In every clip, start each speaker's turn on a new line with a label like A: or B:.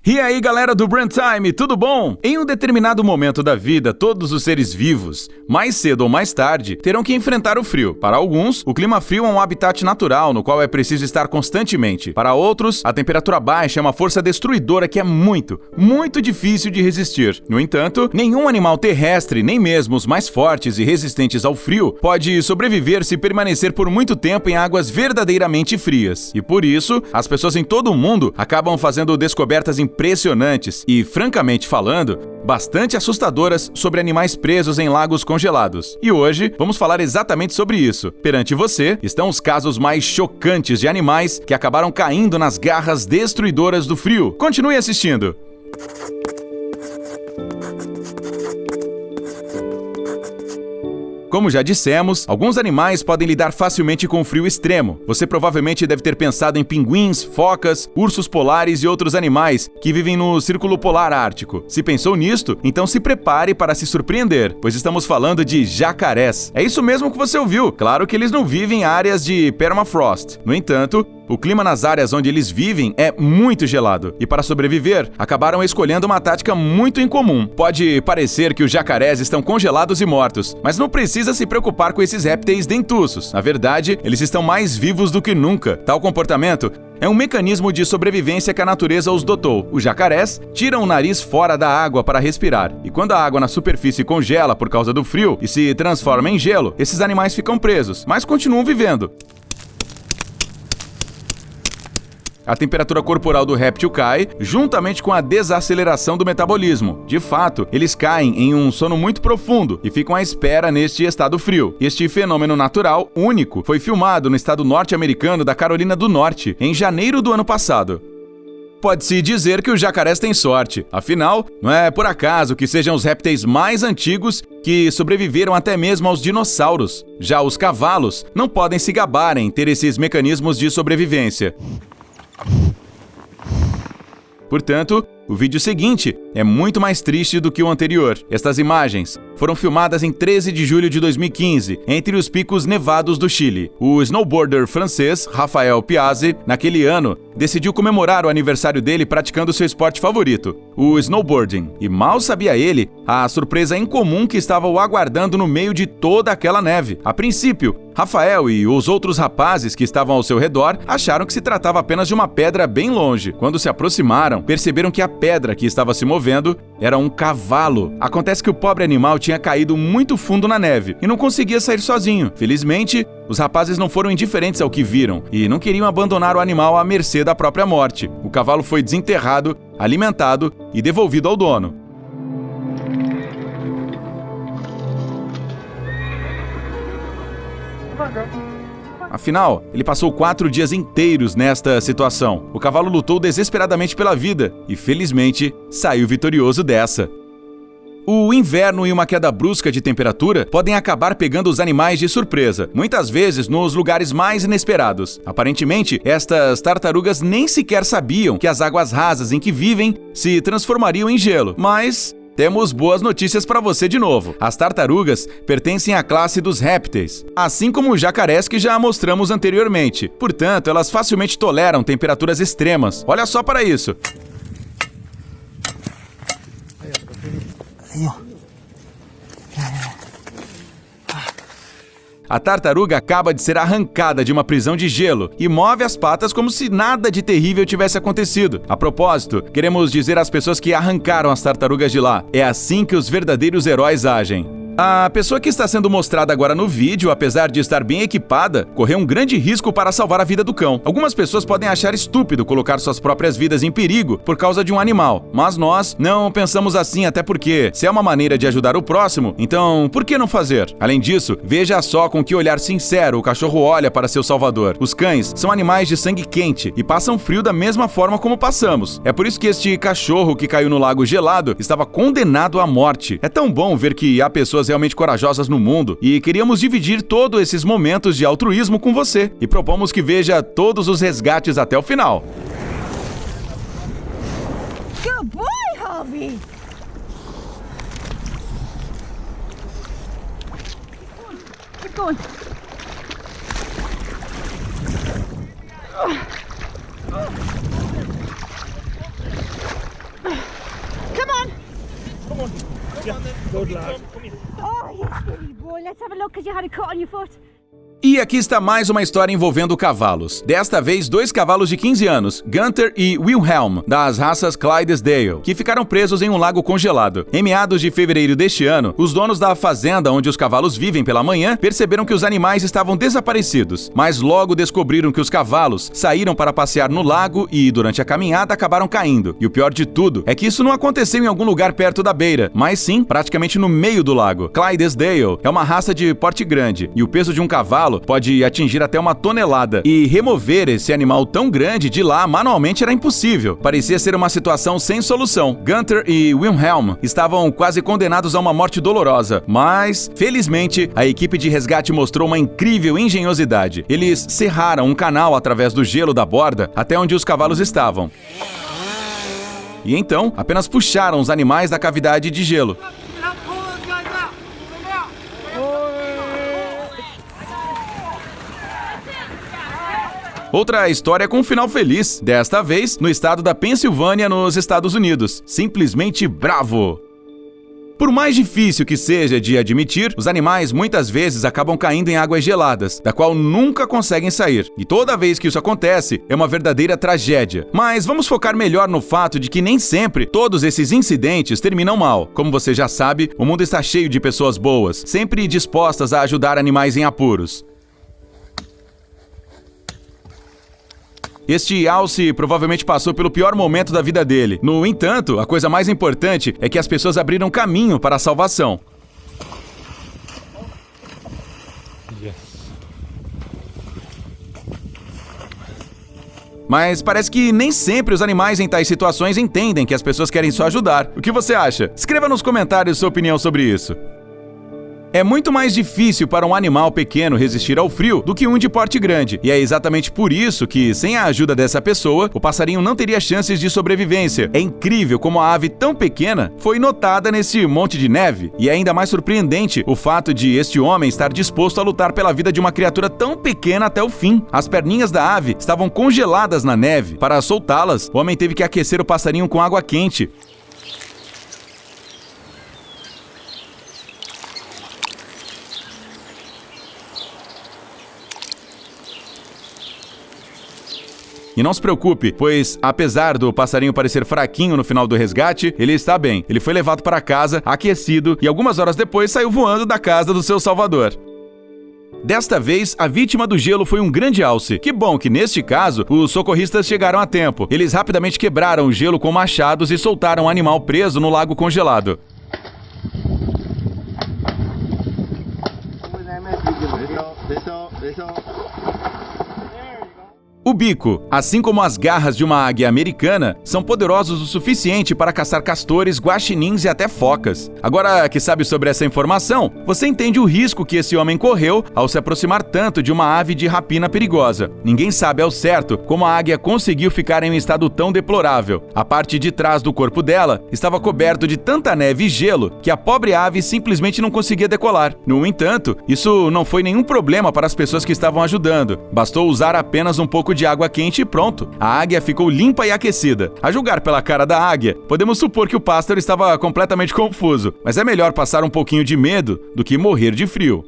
A: E aí galera do Brand Time, tudo bom? Em um determinado momento da vida, todos os seres vivos, mais cedo ou mais tarde, terão que enfrentar o frio. Para alguns, o clima frio é um habitat natural no qual é preciso estar constantemente. Para outros, a temperatura baixa é uma força destruidora que é muito difícil de resistir. No entanto, nenhum animal terrestre, nem mesmo os mais fortes e resistentes ao frio, pode sobreviver se permanecer por muito tempo em águas verdadeiramente frias. E por isso, as pessoas em todo o mundo acabam fazendo descobertas impressionantes e, francamente falando, bastante assustadoras sobre animais presos em lagos congelados. E hoje vamos falar exatamente sobre isso. Perante você estão os casos mais chocantes de animais que acabaram caindo nas garras destruidoras do frio. Continue assistindo! Como já dissemos, alguns animais podem lidar facilmente com o frio extremo. Você provavelmente deve ter pensado em pinguins, focas, ursos polares e outros animais que vivem no Círculo Polar Ártico. Se pensou nisto, então se prepare para se surpreender, pois estamos falando de jacarés. É isso mesmo que você ouviu. Claro que eles não vivem em áreas de permafrost. No entanto, o clima nas áreas onde eles vivem é muito gelado, e para sobreviver, acabaram escolhendo uma tática muito incomum. Pode parecer que os jacarés estão congelados e mortos, mas não precisa se preocupar com esses répteis dentuços. Na verdade, eles estão mais vivos do que nunca. Tal comportamento é um mecanismo de sobrevivência que a natureza os dotou. Os jacarés tiram o nariz fora da água para respirar, e quando a água na superfície congela por causa do frio e se transforma em gelo, esses animais ficam presos, mas continuam vivendo. A temperatura corporal do réptil cai, juntamente com a desaceleração do metabolismo. De fato, eles caem em um sono muito profundo e ficam à espera neste estado frio. Este fenômeno natural, único, foi filmado no estado norte-americano da Carolina do Norte, em janeiro do ano passado. Pode-se dizer que os jacarés têm sorte. Afinal, não é por acaso que sejam os répteis mais antigos que sobreviveram até mesmo aos dinossauros. Já os cavalos não podem se gabar em ter esses mecanismos de sobrevivência. Portanto, o vídeo seguinte é muito mais triste do que o anterior. Estas imagens foram filmadas em 13 de julho de 2015, entre os picos nevados do Chile. O snowboarder francês Raphael Piazzi, naquele ano, decidiu comemorar o aniversário dele praticando seu esporte favorito, o snowboarding. E mal sabia ele a surpresa incomum que estava o aguardando no meio de toda aquela neve. A princípio, Rafael e os outros rapazes que estavam ao seu redor acharam que se tratava apenas de uma pedra bem longe. Quando se aproximaram, perceberam que a pedra que estava se movendo era um cavalo. Acontece que o pobre animal tinha caído muito fundo na neve e não conseguia sair sozinho. Felizmente, os rapazes não foram indiferentes ao que viram e não queriam abandonar o animal à mercê da própria morte. O cavalo foi desenterrado, alimentado e devolvido ao dono. Afinal, ele passou 4 dias inteiros nesta situação. O cavalo lutou desesperadamente pela vida e, felizmente, saiu vitorioso dessa. O inverno e uma queda brusca de temperatura podem acabar pegando os animais de surpresa, muitas vezes nos lugares mais inesperados. Aparentemente, estas tartarugas nem sequer sabiam que as águas rasas em que vivem se transformariam em gelo, mas temos boas notícias para você de novo. As tartarugas pertencem à classe dos répteis, assim como os jacarés que já mostramos anteriormente. Portanto, elas facilmente toleram temperaturas extremas. Olha só para isso. A tartaruga acaba de ser arrancada de uma prisão de gelo e move as patas como se nada de terrível tivesse acontecido. A propósito, queremos dizer às pessoas que arrancaram as tartarugas de lá: é assim que os verdadeiros heróis agem. A pessoa que está sendo mostrada agora no vídeo, apesar de estar bem equipada, correu um grande risco para salvar a vida do cão. Algumas pessoas podem achar estúpido colocar suas próprias vidas em perigo por causa de um animal, mas nós não pensamos assim, até porque, se é uma maneira de ajudar o próximo, então por que não fazer? Além disso, veja só com que olhar sincero o cachorro olha para seu salvador. Os cães são animais de sangue quente e passam frio da mesma forma como passamos. É por isso que este cachorro que caiu no lago gelado estava condenado à morte. É tão bom ver que há pessoas realmente corajosas no mundo e queríamos dividir todos esses momentos de altruísmo com você e propomos que veja todos os resgates até o final.
B: Good boy, Harvey! Keep going. Oh, you silly boy. Let's have a look because you had a cut on your foot.
A: E aqui está mais uma história envolvendo cavalos. Desta vez, 2 cavalos de 15 anos, Gunther e Wilhelm, das raças Clydesdale, que ficaram presos em um lago congelado. Em meados de fevereiro deste ano, os donos da fazenda onde os cavalos vivem pela manhã perceberam que os animais estavam desaparecidos, mas logo descobriram que os cavalos saíram para passear no lago e, durante a caminhada, acabaram caindo. E o pior de tudo é que isso não aconteceu em algum lugar perto da beira, mas sim praticamente no meio do lago. Clydesdale é uma raça de porte grande e o peso de um cavalo pode atingir até 1 tonelada, e remover esse animal tão grande de lá manualmente era impossível. Parecia ser uma situação sem solução. Gunther e Wilhelm estavam quase condenados a uma morte dolorosa, mas, felizmente, a equipe de resgate mostrou uma incrível engenhosidade. Eles serraram um canal através do gelo da borda até onde os cavalos estavam. E então, apenas puxaram os animais da cavidade de gelo. Outra história com um final feliz, desta vez no estado da Pensilvânia, nos Estados Unidos. Simplesmente bravo! Por mais difícil que seja de admitir, os animais muitas vezes acabam caindo em águas geladas, da qual nunca conseguem sair. E toda vez que isso acontece, é uma verdadeira tragédia. Mas vamos focar melhor no fato de que nem sempre todos esses incidentes terminam mal. Como você já sabe, o mundo está cheio de pessoas boas, sempre dispostas a ajudar animais em apuros. Este Alce provavelmente passou pelo pior momento da vida dele. No entanto, a coisa mais importante é que as pessoas abriram caminho para a salvação. Mas parece que nem sempre os animais em tais situações entendem que as pessoas querem só ajudar. O que você acha? Escreva nos comentários sua opinião sobre isso. É muito mais difícil para um animal pequeno resistir ao frio do que um de porte grande, e é exatamente por isso que, sem a ajuda dessa pessoa, o passarinho não teria chances de sobrevivência. É incrível como a ave tão pequena foi notada nesse monte de neve, e é ainda mais surpreendente o fato de este homem estar disposto a lutar pela vida de uma criatura tão pequena até o fim. As perninhas da ave estavam congeladas na neve. Para soltá-las, o homem teve que aquecer o passarinho com água quente. E não se preocupe, pois apesar do passarinho parecer fraquinho no final do resgate, ele está bem. Ele foi levado para casa, aquecido, e algumas horas depois saiu voando da casa do seu salvador. Desta vez, a vítima do gelo foi um grande alce. Que bom que, neste caso, os socorristas chegaram a tempo. Eles rapidamente quebraram o gelo com machados e soltaram o animal preso no lago congelado. O bico, assim como as garras de uma águia americana, são poderosos o suficiente para caçar castores, guaxinins e até focas. Agora que sabe sobre essa informação, você entende o risco que esse homem correu ao se aproximar tanto de uma ave de rapina perigosa. Ninguém sabe ao certo como a águia conseguiu ficar em um estado tão deplorável. A parte de trás do corpo dela estava coberto de tanta neve e gelo que a pobre ave simplesmente não conseguia decolar. No entanto, isso não foi nenhum problema para as pessoas que estavam ajudando. Bastou usar apenas um pouco de água quente e pronto. A águia ficou limpa e aquecida. A julgar pela cara da águia, podemos supor que o pássaro estava completamente confuso, mas é melhor passar um pouquinho de medo do que morrer de frio.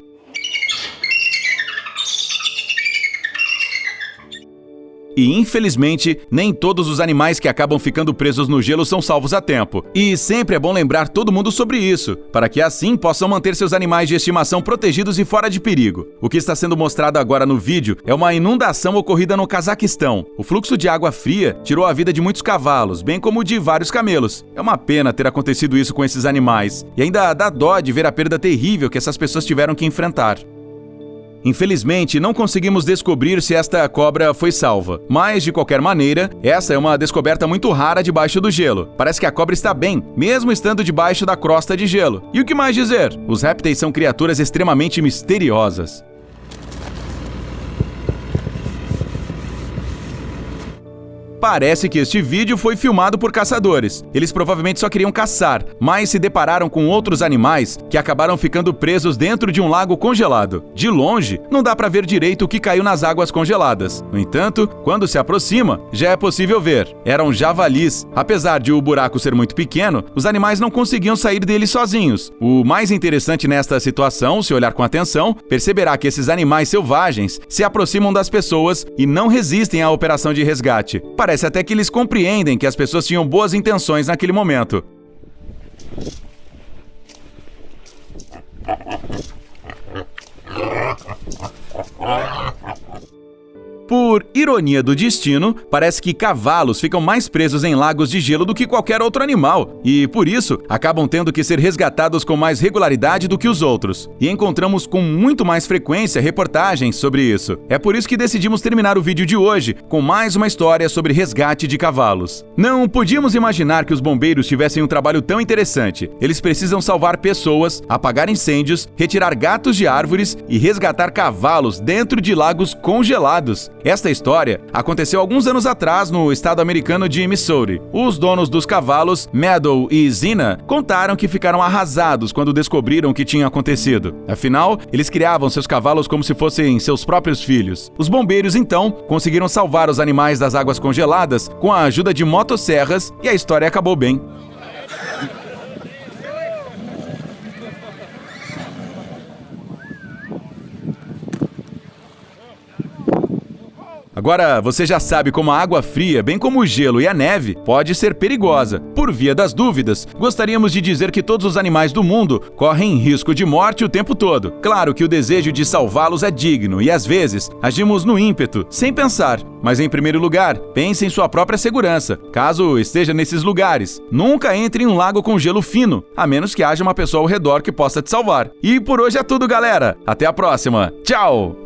A: E, infelizmente, nem todos os animais que acabam ficando presos no gelo são salvos a tempo. E sempre é bom lembrar todo mundo sobre isso, para que assim possam manter seus animais de estimação protegidos e fora de perigo. O que está sendo mostrado agora no vídeo é uma inundação ocorrida no Cazaquistão. O fluxo de água fria tirou a vida de muitos cavalos, bem como de vários camelos. É uma pena ter acontecido isso com esses animais. E ainda dá dó de ver a perda terrível que essas pessoas tiveram que enfrentar. Infelizmente, não conseguimos descobrir se esta cobra foi salva. Mas, de qualquer maneira, essa é uma descoberta muito rara debaixo do gelo. Parece que a cobra está bem, mesmo estando debaixo da crosta de gelo. E o que mais dizer? Os répteis são criaturas extremamente misteriosas. Parece que este vídeo foi filmado por caçadores. Eles provavelmente só queriam caçar, mas se depararam com outros animais que acabaram ficando presos dentro de um lago congelado. De longe, não dá para ver direito o que caiu nas águas congeladas. No entanto, quando se aproxima, já é possível ver. Eram javalis. Apesar de o buraco ser muito pequeno, os animais não conseguiam sair dele sozinhos. O mais interessante nesta situação, se olhar com atenção, perceberá que esses animais selvagens se aproximam das pessoas e não resistem à operação de resgate. Parece até que eles compreendem que as pessoas tinham boas intenções naquele momento. Por ironia do destino, parece que cavalos ficam mais presos em lagos de gelo do que qualquer outro animal e, por isso, acabam tendo que ser resgatados com mais regularidade do que os outros. E encontramos com muito mais frequência reportagens sobre isso. É por isso que decidimos terminar o vídeo de hoje com mais uma história sobre resgate de cavalos. Não podíamos imaginar que os bombeiros tivessem um trabalho tão interessante. Eles precisam salvar pessoas, apagar incêndios, retirar gatos de árvores e resgatar cavalos dentro de lagos congelados. Esta história aconteceu alguns anos atrás no estado americano de Missouri. Os donos dos cavalos, Meadow e Zina, contaram que ficaram arrasados quando descobriram o que tinha acontecido. Afinal, eles criavam seus cavalos como se fossem seus próprios filhos. Os bombeiros, então, conseguiram salvar os animais das águas congeladas com a ajuda de motosserras e a história acabou bem. Agora, você já sabe como a água fria, bem como o gelo e a neve, pode ser perigosa. Por via das dúvidas, gostaríamos de dizer que todos os animais do mundo correm risco de morte o tempo todo. Claro que o desejo de salvá-los é digno e, às vezes, agimos no ímpeto, sem pensar. Mas, em primeiro lugar, pense em sua própria segurança. Caso esteja nesses lugares, nunca entre em um lago com gelo fino, a menos que haja uma pessoa ao redor que possa te salvar. E por hoje é tudo, galera. Até a próxima. Tchau!